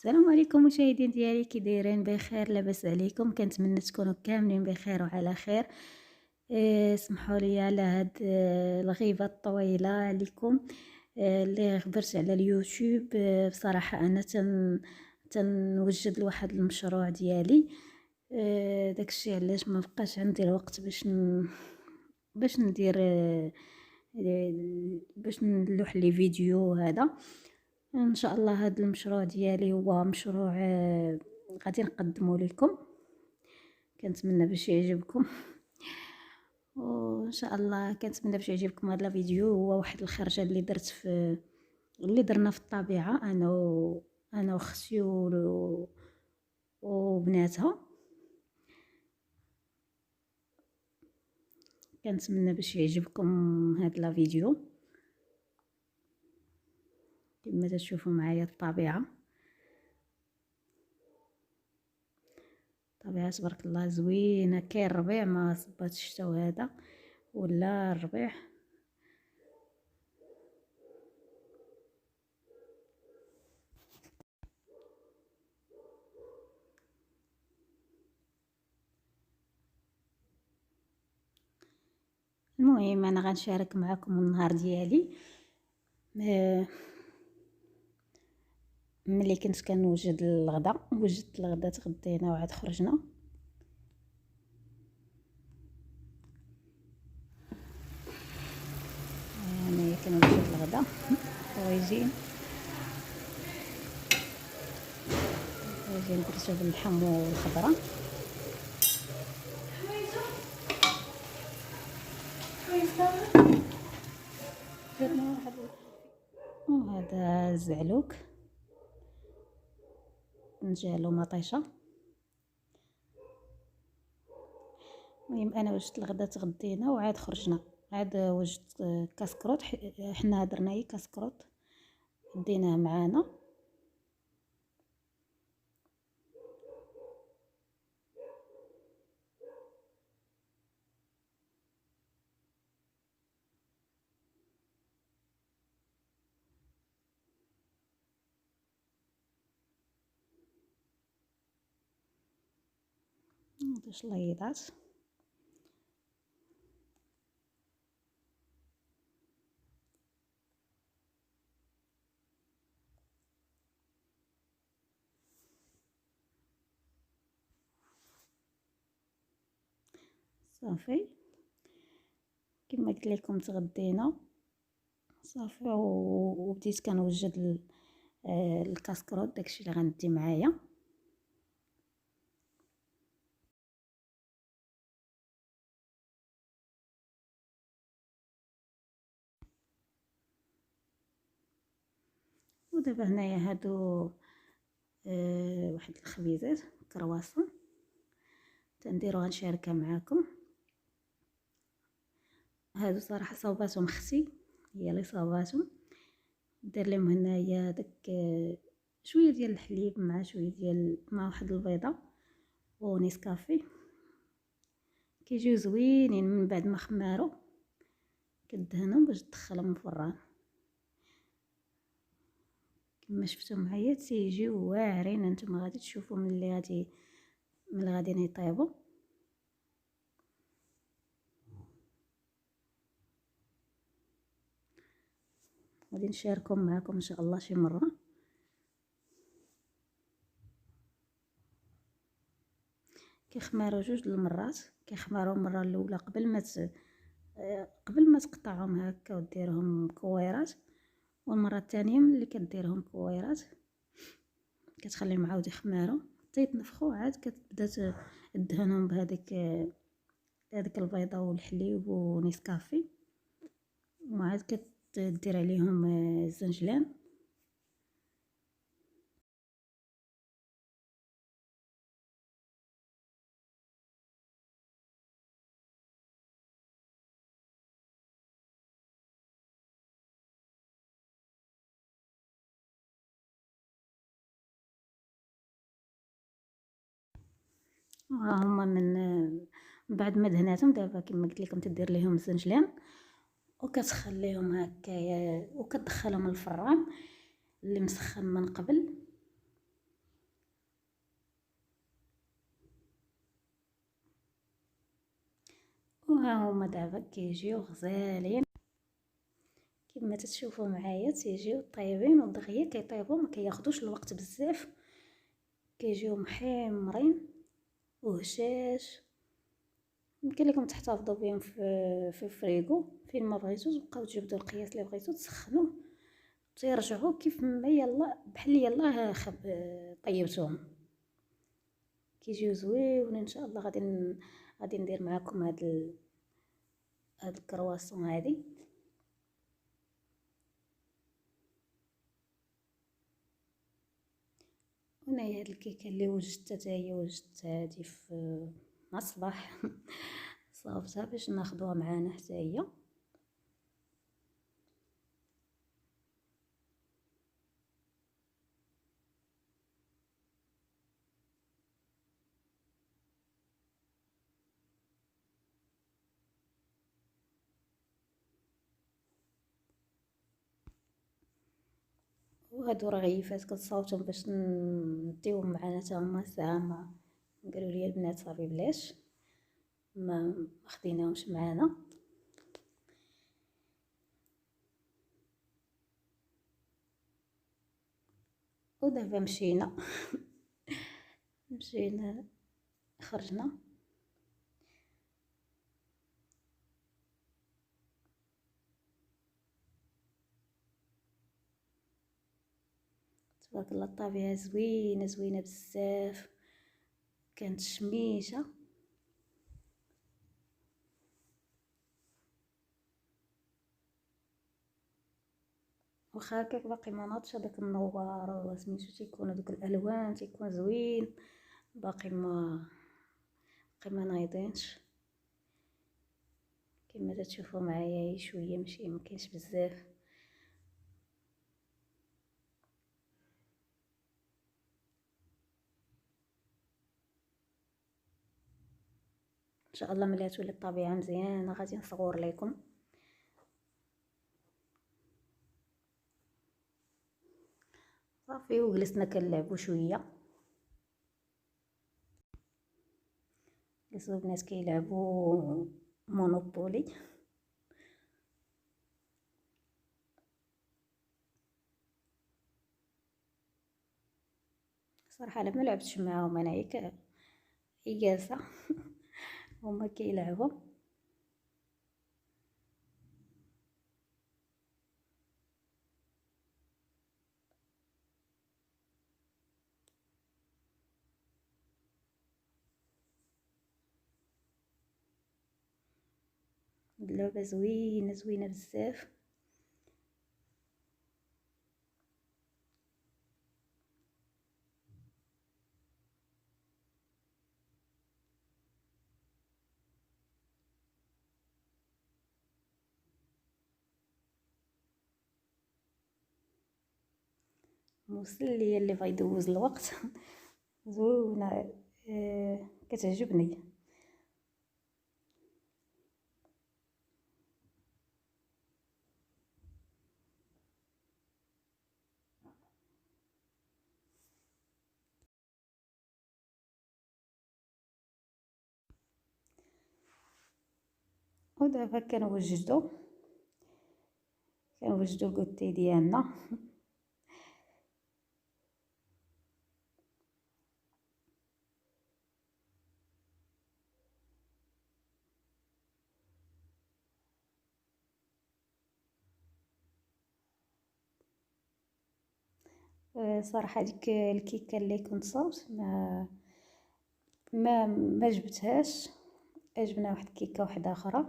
السلام عليكم مشاهدين ديالي، كي دايرين؟ بخير؟ لاباس عليكم؟ كنتمنى تكونوا كاملين بخير وعلى خير. سمحوا لي على هاد الغيبه الطويله عليكم. اللي غبرت على اليوتيوب. بصراحه انا تنوجد لواحد المشروع ديالي. داكشي علاش ما بقاش عندي الوقت باش ندير باش نلوح لي فيديو هذا. ان شاء الله هذا المشروع ديالي هو مشروع غادي نقدمه لكم. كنتمنى باش يعجبكم وان شاء الله كنتمنى باش يعجبكم هذا الفيديو. هو واحد الخرجه اللي درنا في الطبيعه، انا واختي وبناتها. كنتمنى باش يعجبكم هذا الفيديو. كما تشوفوا معايا الطبيعه تبارك الله زوينه. كاين الربيع ما صباتش الشتاء هذا ولا الربيع. المهم انا غنشارك معكم النهار ديالي. ملي كنت كنوجد الغدا، وجدت الغدا، تغدينا وعاد خرجنا. انا كنوجد الغدا طويجين درتو باللحم والخضره. درنا واحد وهذا الزعلوك نجالو مطيشه. المهم انا وجدت الغدا، تغدينا وعاد خرجنا. عاد وجدت كاسكروط، حنا درنا هي كاسكروط ديناه معانا. هذا شليضات. صافي كما قلت لكم تغدينا صافي وبديت كنوجد الكاسكروط، داكشي اللي غندي معايا. ودابا هنايا هادو واحد الخبيزات كرواسون تنديرو غنشاركها معاكم. هادو صراحه صوباتهم اختي، هي اللي صوباتهم. دير لهم هنايا داك شويه ديال الحليب مع شويه ديال مع واحد البيضه ونيسكافي. كيجيو زوينين من بعد ما خمارو. كدهنهم باش تدخلهم الفران. كما شفتوا معايا تيجيو واعرين. نتوما غادي تشوفوا ملي غادي يطيبوا. غادي نشاركهم معكم ان شاء الله شي مره. كيخماروا جوج المرات. كيخماروا المره الاولى قبل ما تقطعهم هكا وديرهم كويرات، والمره الثانيه ملي كديرهم كويرات كتخليهم عاود يخماروا حتى يتنفخوا. عاد كتبدا تدهنهم هذيك البيضه والحليب ونيسكافي، وعاد كدير عليهم الزنجلان. ها هما من بعد ما دهناتهم دابا كما قلت لكم تدير لهم الزنجلان وكتخليهم هكايا وكتدخلهم الفران اللي مسخن من قبل. وها هما دابا كيجيو غزالين كما تتشوفوا معايا، تيجيو طيبين ودغيا كيطيبوا، ما كياخذوش الوقت بزاف، كيجيو محمرين وهشاش. يمكن لكم تحتفظوا بهم في الفريغو فين ما بغيتو، تبقاو تجبدوا القياس اللي بغيتو تسخنوه تيرجعوا كيف ما يلا بحال يلا طيبتوهم، كيجيو زويونين. ان شاء الله غادي ندير معكم هاد الكرواسون هادي. هنايا هاد الكيكه اللي وجدتها حتى هي وجدتها هادي في مع الصباح صاوبتها باش ناخدوها معانا حتى هي. وهادو رغيفات كتصاوبتهم باش نديوهم معانا حتى هما ساعه. ما قالوا لي البنات صافي بلاش، ما خديناهمش معانا. ودابا مشينا خرجنا. تبارك الله الطبيعه زوينه زوينه بزاف، كانت شميشه. واخا هكاك باقي ما ناضش هذاك النوار ولا سميتو تيكون هذوك الالوان تيكون زوين، باقي ما نايضينش كما تشوفوا معايا. شويه ماشي مكاينش بزاف. ان شاء الله ملي تولي الطبيعه مزيانه غادي نصور لكم. صافي وجلسنا كنلعبوا شويه، جلسوا البنات كيلعبوا مونوبولي. صراحه انا ما لعبتش معاهم، انا هي جالسه هما كيلعبوا. اللعبه زوينه زوينه بزاف. مسليه اللي بغى يدوز الوقت زوينه. كتعجبني. ودابا كنوجدو الكوتي ديالنا. صراحه ديك الكيكه اللي كنت صاوبت ما جبتهاش، جبنا واحد الكيكه واحده اخرى.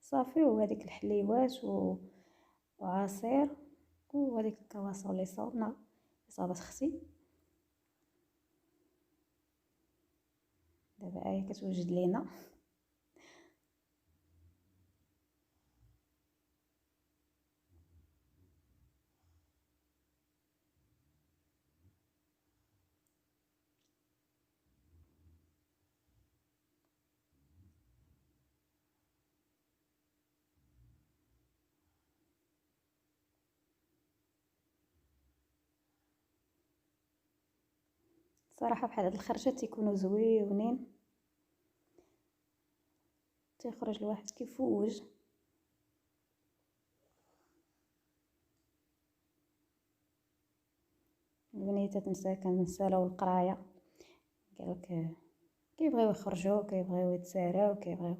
صافي وهذيك الحليوات وعصير وهذيك الكرواسون اللي صابت اختي. دابا هي كتوجد لينا. صراحة بحال هاد الخرجات تيكونوا زويونين، تيخرج الواحد كيفوج. البنيتات كنسالاو القرايه، قالك كيبغيو يخرجوا، كيبغيو يتساراو، كيبغيو.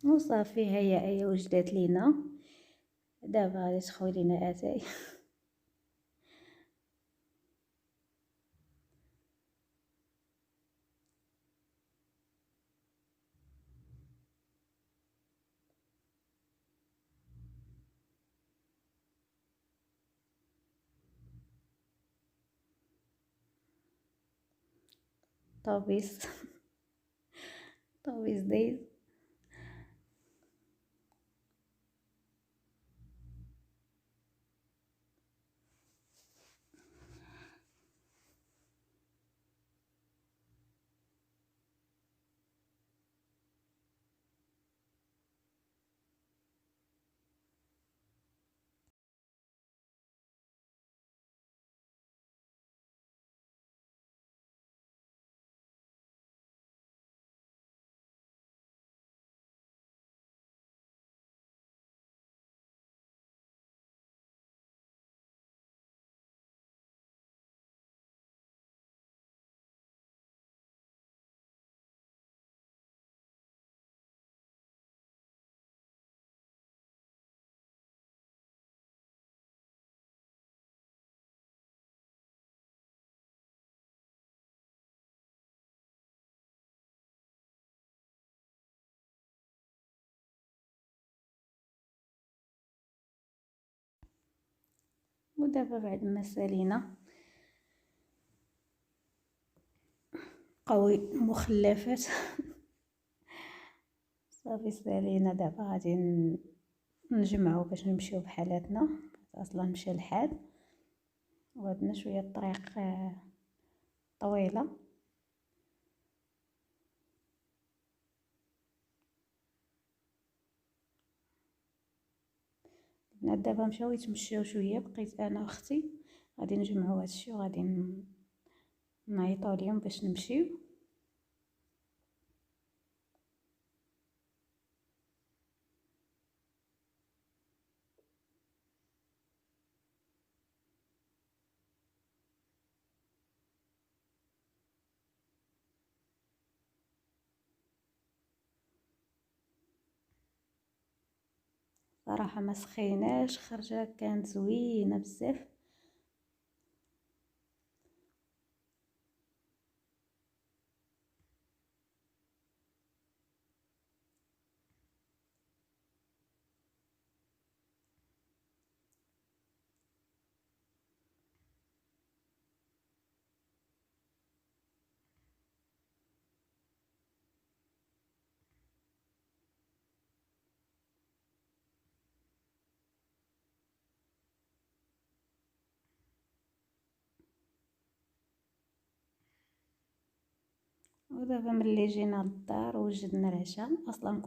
وصافي هي وجدات لينا. دابا غادي تخوي لينا اتاي. طوبيس. طوبيس دايز. ودابا بعد ما سالينا قوي مخلفات. صافي سالينا، دابا غادي نجمعو باش نمشيو بحالاتنا. اصلا مشى الحال وعندنا شويه الطريق طويله. البنات دابا مشاو يتمشاو شويه، بقيت انا واختي غادي نجمعو هادشي وغادي نعيطو ليهم باش نمشيو. صراحه ما سخيناش، خرجه كانت زوينه بزاف. ودابا ملي جينا للدار وجدنا العشاء. اصلا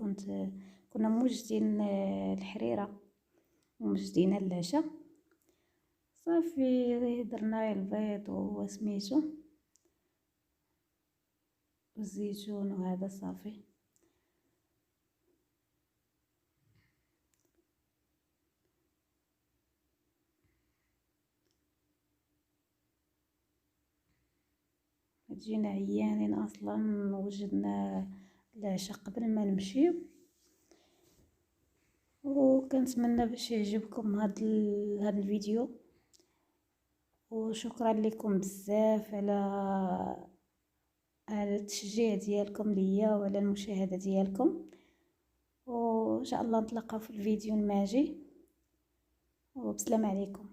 كنا موجدين الحريره ومجدين العشاء. صافي درنا البيض وسميتو والزيتون وهذا صافي. جينا عيانين اصلا، وجدنا العشاء قبل ما نمشيو. وكنتمنى باش يعجبكم هذا الفيديو، وشكرا لكم بزاف على على التشجيع ديالكم ليا وعلى المشاهدة ديالكم، وان شاء الله نتلاقاو في الفيديو الماجي، وبسلام عليكم.